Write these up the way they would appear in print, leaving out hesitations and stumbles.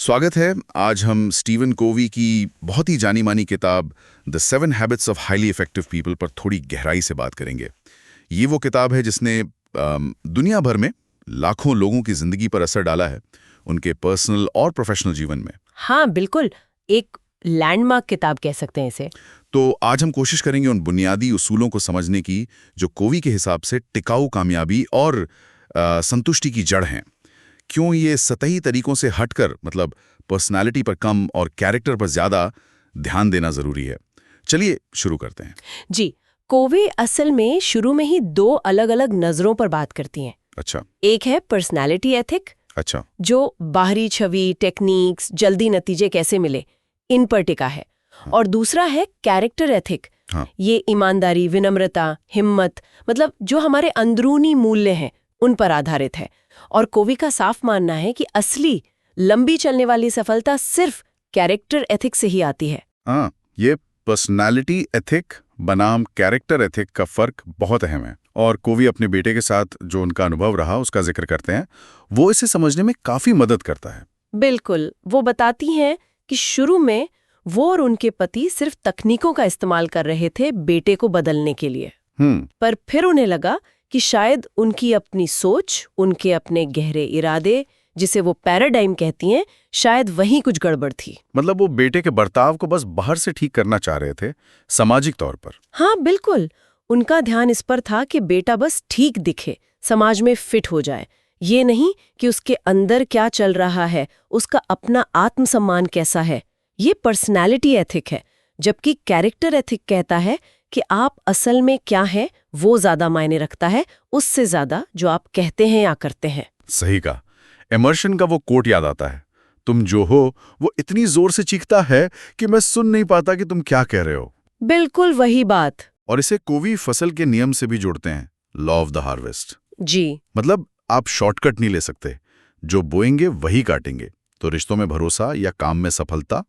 स्वागत है। आज हम स्टीवन कोवी की बहुत ही जानी मानी किताब the 7 habits of highly effective people पर थोड़ी गहराई से बात करेंगे। ये वो किताब है जिसने दुनिया भर में लाखों लोगों की जिंदगी पर असर डाला है, उनके पर्सनल और प्रोफेशनल जीवन में। हाँ बिल्कुल, एक लैंडमार्क किताब कह सकते हैं इसे। तो आज हम कोशिश करेंगे उन बुनियादी उसूलों को समझने की जो कोवी के हिसाब से टिकाऊ कामयाबी और संतुष्टि की जड़ हैं। क्यों ये सतही तरीकों से हटकर, मतलब पर्सनालिटी पर कम और कैरेक्टर पर ज्यादा ध्यान देना जरूरी है। चलिए शुरू करते हैं। जी, कोवे असल में शुरू में ही दो अलग अलग नजरों पर बात करती हैं। अच्छा। एक है पर्सनालिटी एथिक, अच्छा। जो बाहरी छवि, टेक्निक्स, जल्दी नतीजे कैसे मिले, इन पर टिका है। हाँ। और दूसरा है कैरेक्टर एथिक। हाँ। ये ईमानदारी, विनम्रता, हिम्मत, मतलब जो हमारे अंदरूनी मूल्य हैं उन पर आधारित है। और कोवी का साफ मानना है कि असली लंबी चलने वाली सफलता सिर्फ कैरेक्टर एथिक से ही आती है। हाँ, ये पर्सनालिटी एथिक बनाम कैरेक्टर एथिक का फर्क बहुत अहम है। और कोवी अपने बेटे के साथ जो उनका अनुभव रहा उसका जिक्र करते हैं, वो इसे समझने में काफी मदद करता है। बिल्कुल, वो बताती हैं कि शुरू में वो और उनके पति सिर्फ तकनीकों का इस्तेमाल कर रहे थे बेटे को बदलने के लिए। पर फिर उन्हें लगा कि शायद उनकी अपनी सोच, उनके अपने गहरे इरादे, जिसे वो पैराडाइम कहती हैं, शायद वहीं कुछ गड़बड़ थी। मतलब वो बेटे के बर्ताव को बस बाहर से ठीक करना चाह रहे थे, सामाजिक तौर पर। हाँ बिल्कुल, उनका ध्यान इस पर था कि बेटा बस ठीक दिखे, समाज में फिट हो जाए, ये नहीं कि उसके अंदर क्या चल रहा है, उसका अपना आत्मसम्मान कैसा है। ये पर्सनैलिटी एथिक है। जबकि कैरेक्टर एथिक कहता है कि आप असल में क्या हैं वो ज्यादा मायने रखता है, उससे ज्यादा जो आप कहते हैं या करते हैं। सही कहा। एमर्शन का वो कोट याद आता है, तुम जो हो वो इतनी जोर से चीखता है कि मैं सुन नहीं पाता कि तुम क्या कह रहे हो। बिल्कुल वही बात। और इसे कोवी फसल के नियम से भी जोड़ते हैं, लॉ ऑफ द हार्वेस्ट। जी, मतलब आप शॉर्टकट नहीं ले सकते, जो बोएंगे वही काटेंगे। तो रिश्तों में भरोसा या काम में सफलता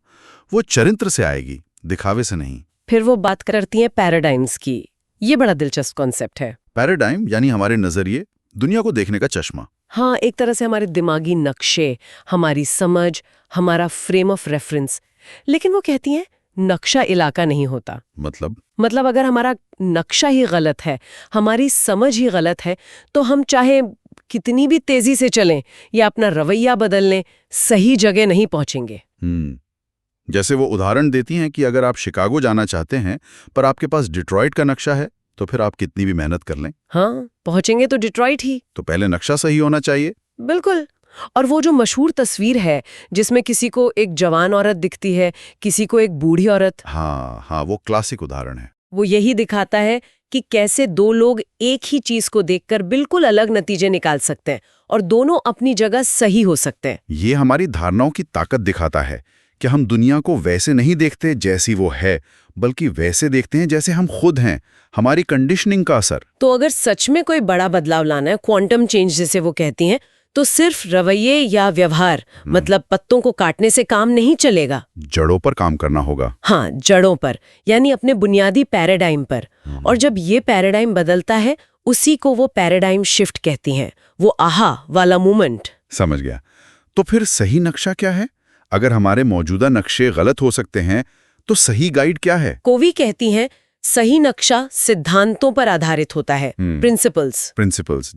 वो चरित्र से आएगी, दिखावे से नहीं। फिर वो बात करती हैं पैराडाइम्स की। ये बड़ा दिलचस्प कॉन्सेप्ट है। पैराडाइम यानी हमारे नजरिए, दुनिया को देखने का चश्मा। हाँ, एक तरह से हमारे दिमागी नक्शे, हमारी समझ, हमारा फ्रेम ऑफ रेफरेंस। लेकिन वो कहती हैं नक्शा इलाका नहीं होता। मतलब अगर हमारा नक्शा ही गलत है, हमारी समझ ही गलत है, तो हम चाहे कितनी भी तेजी से चलें या अपना रवैया बदल लें, सही जगह नहीं पहुंचेंगे। जैसे वो उदाहरण देती हैं कि अगर आप शिकागो जाना चाहते हैं पर आपके पास डिट्रॉइट का नक्शा है, तो फिर आप कितनी भी मेहनत कर लें, हाँ, पहुंचेंगे तो डिट्रॉइट ही। तो पहले नक्शा सही होना चाहिए। बिल्कुल। और वो जो मशहूर तस्वीर है जिसमें किसी को एक जवान औरत दिखती है, किसी को एक बूढ़ी औरत, हाँ, वो क्लासिक उदाहरण है। वो यही दिखाता है कि कैसे दो लोग एक ही चीज को देखकर बिल्कुल अलग नतीजे निकाल सकते हैं और दोनों अपनी जगह सही हो सकते हैं। ये हमारी धारणाओं की ताकत दिखाता है कि हम दुनिया को वैसे नहीं देखते जैसी वो है, बल्कि वैसे देखते हैं जैसे हम खुद हैं। हमारी कंडीशनिंग का असर। तो अगर सच में कोई बड़ा बदलाव लाना है, क्वांटम चेंज जिसे वो कहती हैं, तो सिर्फ रवैये या व्यवहार, मतलब पत्तों को काटने से काम नहीं चलेगा। जड़ों पर काम करना होगा। हाँ, जड़ों पर, यानी अपने बुनियादी पैराडाइम पर। और जब ये पैराडाइम बदलता है, उसी को वो पैराडाइम शिफ्ट कहती हैं, वो आहा वाला मूवमेंट। समझ गया। तो फिर सही नक्शा क्या है? अगर हमारे मौजूदा नक्शे गलत हो सकते हैं, तो सही गाइड क्या है? कोवी कहती हैं सही नक्शा सिद्धांतों पर आधारित होता है, प्रिंसिपल्स।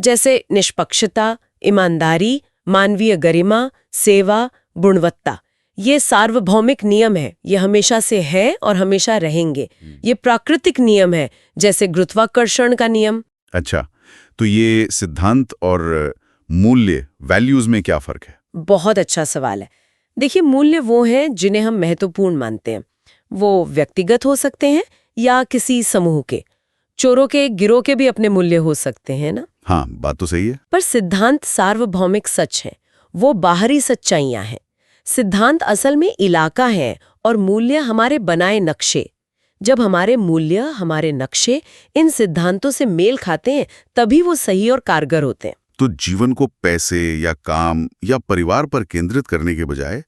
जैसे निष्पक्षता, ईमानदारी, मानवीय गरिमा, सेवा, गुणवत्ता। ये सार्वभौमिक नियम है, ये हमेशा से है और हमेशा रहेंगे। ये प्राकृतिक नियम है, जैसे गुरुत्वाकर्षण का नियम। अच्छा, तो ये सिद्धांत और मूल्य, वैल्यूज में क्या फर्क है? बहुत अच्छा सवाल है। देखिए, मूल्य वो हैं जिन्हें हम महत्वपूर्ण मानते हैं। वो व्यक्तिगत हो सकते हैं या किसी समूह के। चोरों के गिरोह के भी अपने मूल्य हो सकते हैं ना। हाँ, बात तो सही है। पर सिद्धांत सार्वभौमिक सच है, वो बाहरी सच्चाइयां हैं। सिद्धांत असल में इलाका है और मूल्य हमारे बनाए नक्शे। जब हमारे मूल्य, हमारे नक्शे इन सिद्धांतों से मेल खाते हैं, तभी वो सही और कारगर होते हैं। तो जीवन को पैसे या काम या परिवार पर केंद्रित करने के बजाय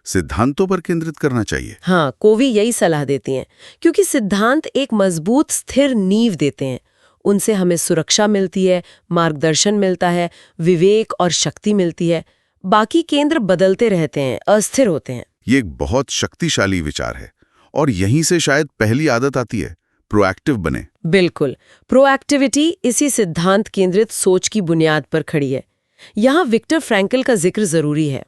सिद्धांतों पर केंद्रित करना चाहिए। हाँ, कोवी यही सलाह देती हैं, क्योंकि सिद्धांत एक मजबूत स्थिर नींव देते हैं। उनसे हमें सुरक्षा मिलती है, मार्गदर्शन मिलता है, विवेक और शक्ति मिलती है। बाकी केंद्र बदलते रहते हैं, अस्थिर होते हैं। ये एक बहुत शक्तिशाली विचार है और यहीं से शायद पहली आदत आती है, प्रोएक्टिव बने। बिल्कुल, प्रोएक्टिविटी इसी सिद्धांत केंद्रित सोच की बुनियाद पर खड़ी है। यहाँ विक्टर फ्रैंकल का जिक्र जरूरी है।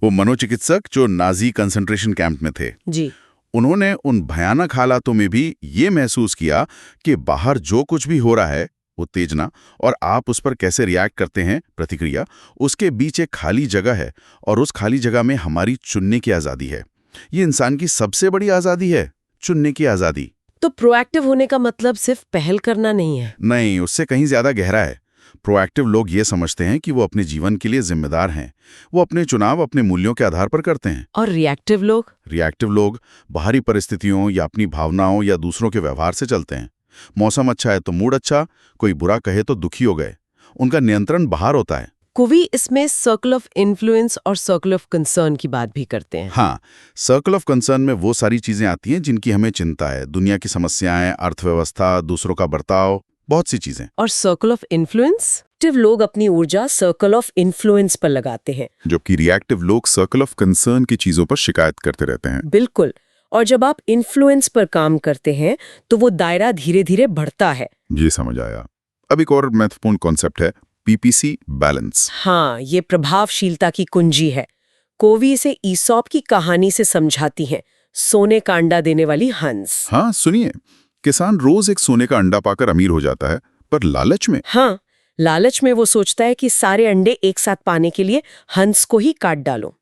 वो मनोचिकित्सक जो नाजी कंसंट्रेशन कैंप में थे, जी, उन्होंने उन भयानक हालातों में भी ये महसूस किया कि बाहर जो कुछ भी हो रहा है, उत्तेजना, और आप उस पर कैसे रिएक्ट करते हैं, प्रतिक्रिया, उसके बीच एक खाली जगह है और उस खाली जगह में हमारी चुनने की आज़ादी है। ये इंसान की सबसे बड़ी आज़ादी है, चुनने की आज़ादी। तो प्रोएक्टिव होने का मतलब सिर्फ पहल करना नहीं है। नहीं, उससे कहीं ज्यादा गहरा है। प्रोएक्टिव लोग ये समझते हैं कि वो अपने जीवन के लिए जिम्मेदार हैं। वो अपने चुनाव अपने मूल्यों के आधार पर करते हैं। और रिएक्टिव लोग? रिएक्टिव लोग बाहरी परिस्थितियों या अपनी भावनाओं या दूसरों के व्यवहार से चलते हैं। मौसम अच्छा है तो मूड अच्छा, कोई बुरा कहे तो दुखी हो गए। उनका नियंत्रण बाहर होता है। कोवी इसमें सर्कल ऑफ इन्फ्लुएंस और सर्कल ऑफ कंसर्न की बात भी करते हैं। हाँ, सर्कल ऑफ कंसर्न में वो सारी चीजें आती हैं जिनकी हमें चिंता है, दुनिया की समस्याएं, अर्थव्यवस्था, दूसरों का बर्ताव, बहुत सी चीजें। और सर्कल ऑफ इन्फ्लुएंस, लोग अपनी ऊर्जा सर्कल ऑफ इन्फ्लुएंस पर लगाते हैं, जबकि रिएक्टिव लोग सर्कल ऑफ कंसर्न की चीजों पर शिकायत करते रहते हैं। बिल्कुल। और जब आप इन्फ्लुएंस पर काम करते हैं तो वो दायरा धीरे धीरे बढ़ता है। ये समझ आया। अब एक और महत्वपूर्ण कॉन्सेप्ट है, पीपीसी, बैलेंस। हाँ, ये प्रभावशीलता की कुंजी है। कोवी इसे ईसॉप की कहानी से समझाती है, सोने का अंडा देने वाली हंस। हाँ, सुनिए, किसान रोज एक सोने का अंडा पाकर अमीर हो जाता है, पर लालच में। हाँ, लालच में वो सोचता है कि सारे अंडे एक साथ पाने के लिए हंस को ही काट डालो,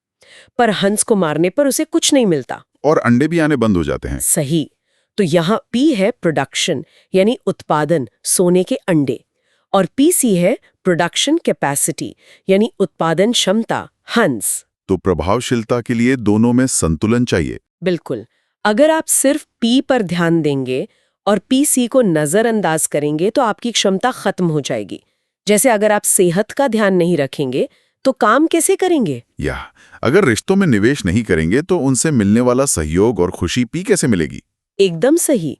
पर हंस को मारने पर उसे कुछ नहीं मिलता और अंडे भी आने बंद हो जाते हैं। सही। तो यहाँ पी है प्रोडक्शन यानी उत्पादन, सोने के अंडे, और पीसी है प्रोडक्शन कैपेसिटी यानी उत्पादन क्षमता, हंस। तो प्रभावशीलता के लिए दोनों में संतुलन चाहिए। बिल्कुल। अगर आप सिर्फ पी पर ध्यान देंगे और पीसी को नजरअंदाज करेंगे तो आपकी क्षमता खत्म हो जाएगी। जैसे अगर आप सेहत का ध्यान नहीं रखेंगे तो काम कैसे करेंगे? या अगर रिश्तों में निवेश नहीं करेंगे तो उनसे मिलने वाला सहयोग और खुशी पी कैसे मिलेगी? एकदम सही।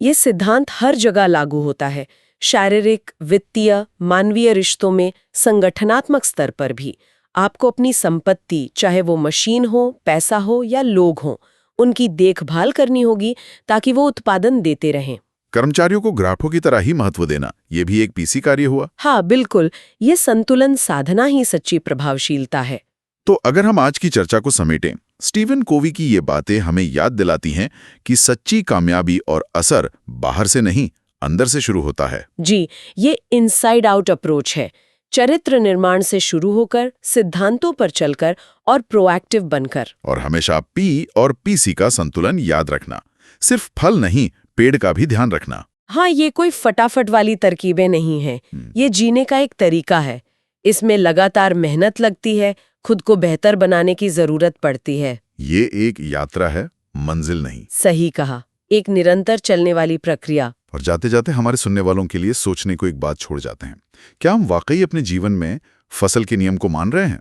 ये सिद्धांत हर जगह लागू होता है, शारीरिक, वित्तीय, मानवीय रिश्तों में, संगठनात्मक स्तर पर भी। आपको अपनी संपत्ति, चाहे वो मशीन हो, पैसा हो या लोग हों, उनकी देखभाल करनी होगी ताकि वो उत्पादन देते रहें। कर्मचारियों को ग्राहकों की तरह ही महत्व देना, ये भी एक पीसी कार्य हुआ। हाँ, बिल्कुल। ये संतुलन साधना ही सच्ची प्रभावशीलता है। तो अगर हम आज की चर्चा को समेटें, स्टीवन कोवी की ये बातें हमें याद दिलाती हैं कि सच्ची कामयाबी और असर बाहर से नहीं, अंदर से शुरू होता है। जी, ये इनसाइड आउट अप्रोच है। चरित्र निर्माण से शुरू होकर, सिद्धांतों पर चलकर और प्रोएक्टिव बनकर। और हमेशा पी और पीसी का संतुलन याद रखना। सिर्फ फल नहीं, पेड़ का भी ध्यान रखना। हाँ, ये कोई फटाफट वाली तरकीबें नहीं है। ये जीने का एक तरीका है। इसमें लगातार मेहनत लगती है, खुद को बेहतर बनाने की जरूरत पड़ती है। ये एक यात्रा है, मंजिल नहीं। सही कहा, एक निरंतर चलने वाली प्रक्रिया। और जाते जाते हमारे सुनने वालों के लिए सोचने को एक बात छोड़ जाते हैं। क्या हम वाकई अपने जीवन में फसल के नियम को मान रहे हैं?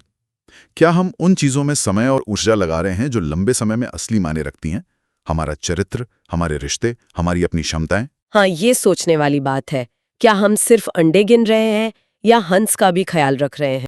क्या हम उन चीजों में समय और ऊर्जा लगा रहे हैं जो लंबे समय में असली मायने रखती हैं? हमारा चरित्र, हमारे रिश्ते, हमारी अपनी क्षमताएं। हाँ, ये सोचने वाली बात है। क्या हम सिर्फ अंडे गिन रहे हैं या हंस का भी ख्याल रख रहे हैं?